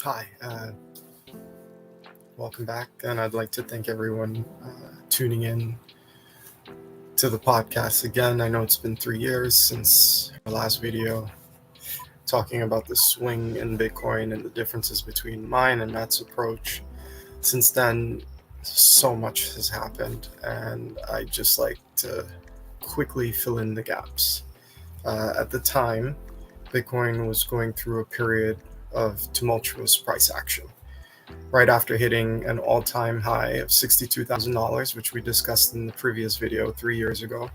Hi, welcome back, and I'd like to thank everyone tuning in to the podcast again. I know it's been 3 years since our last video talking about the swing in Bitcoin and the differences between mine and Matt's approach. Since then, so much has happened, and I'd just like to quickly fill in the gaps. At the time, Bitcoin was going through a period of tumultuous price action. Right after hitting an all-time high of $62,000, which we discussed in the previous video 3 years ago,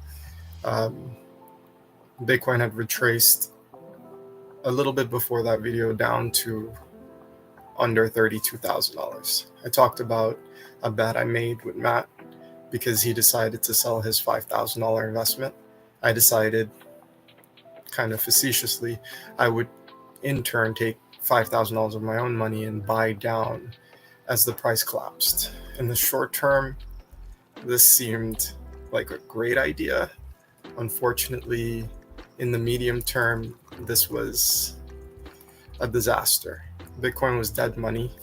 Bitcoin had retraced a little bit before that video down to under $32,000. I talked about a bet I made with Matt because he decided to sell his $5,000 investment. I decided, kind of facetiously, I would in turn take $5,000 of my own money and buy down as the price collapsed. In the short term, this seemed like a great idea. Unfortunately, in the medium term, this was a disaster. Bitcoin was dead money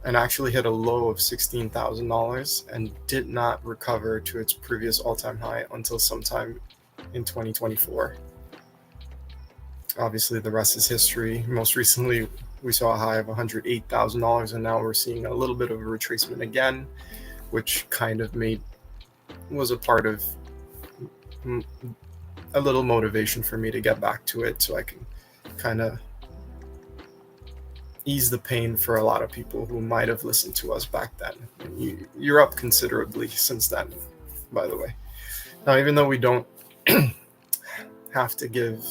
and actually hit a low of $16,000 and did not recover to its previous all-time high until sometime in 2024. Obviously, the rest is history. Most recently, we saw a high of $108,000, and now we're seeing a little bit of a retracement again, which kind of was a part of a little motivation for me to get back to it, so I can kind of ease the pain for a lot of people who might have listened to us back then. And you're up considerably since then, by the way. Now, even though we don't have to give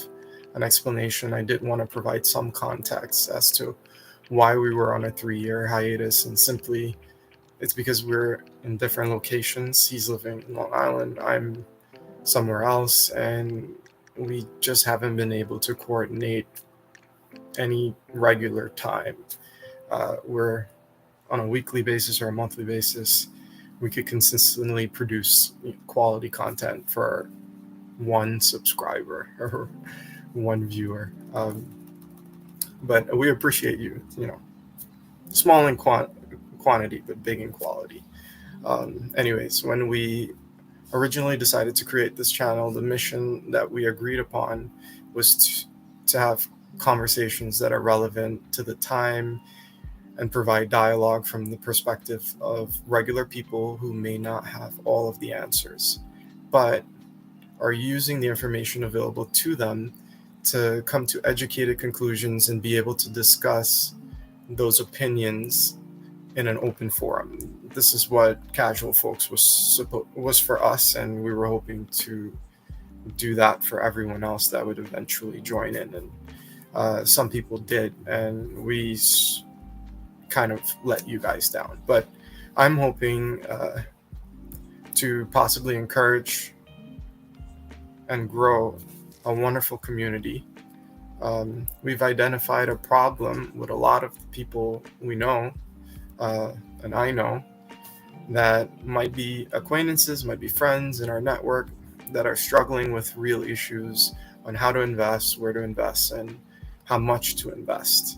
an explanation, I did want to provide some context as to why we were on a 3-year hiatus, and simply it's because we're in different locations. He's living in Long Island, I'm somewhere else, and we just haven't been able to coordinate any regular time. We're on a weekly basis or a monthly basis. We could consistently produce quality content for one subscriber or one viewer, but we appreciate you small in quantity but big in quality. Anyways, when we originally decided to create this channel, the mission that we agreed upon was to have conversations that are relevant to the time and provide dialogue from the perspective of regular people who may not have all of the answers, but are using the information available to them to come to educated conclusions and be able to discuss those opinions in an open forum. This is what Casual Folks was for us, and we were hoping to do that for everyone else that would eventually join in. And some people did, and we kind of let you guys down. But I'm hoping to possibly encourage and grow a wonderful community. We've identified a problem with a lot of people we know, and I know, that might be acquaintances, might be friends in our network that are struggling with real issues on how to invest, where to invest, and how much to invest.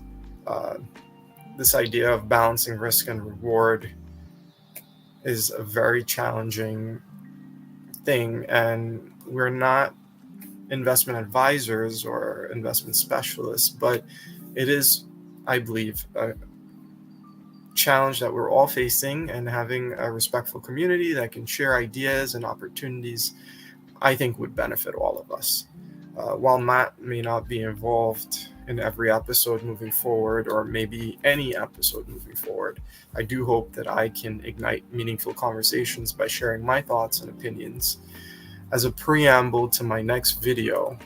This idea of balancing risk and reward is a very challenging thing, and we're not investment advisors or investment specialists, but it is, I believe, a challenge that we're all facing, and having a respectful community that can share ideas and opportunities, I think, would benefit all of us. While Matt may not be involved in every episode moving forward, or maybe any episode moving forward, I do hope that I can ignite meaningful conversations by sharing my thoughts and opinions. As a preamble to my next video,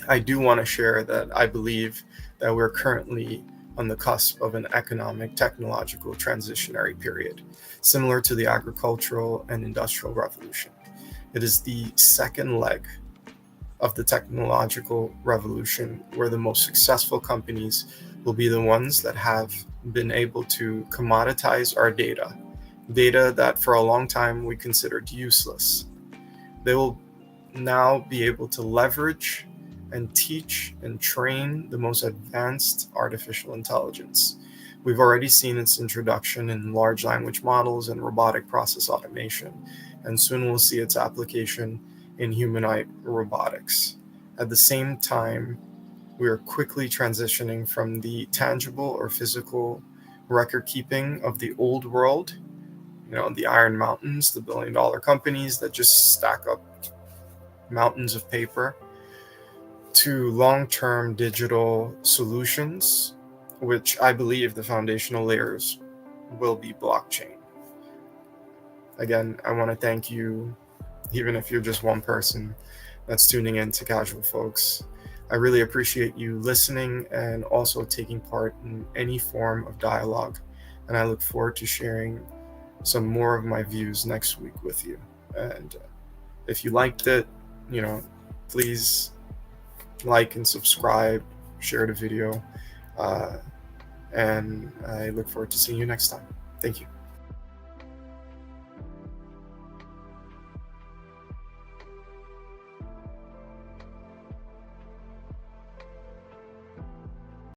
I do want to share that I believe that we're currently on the cusp of an economic, technological transitionary period, similar to the agricultural and industrial revolution. It is the second leg of the technological revolution, where the most successful companies will be the ones that have been able to commoditize our data that for a long time we considered useless. They will now be able to leverage and teach and train the most advanced artificial intelligence. We've already seen its introduction in large language models and robotic process automation, and soon we'll see its application in humanoid robotics. At the same time, we are quickly transitioning from the tangible or physical record keeping of the old world, the Iron Mountains, the billion-dollar companies that just stack up mountains of paper, to long-term digital solutions, which I believe the foundational layers will be blockchain. Again, I want to thank you, even if you're just one person that's tuning in to Casual Folks. I really appreciate you listening and also taking part in any form of dialogue. And I look forward to sharing some more of my views next week with you. And if you liked it, please like and subscribe, share the video. And I look forward to seeing you next time. Thank you.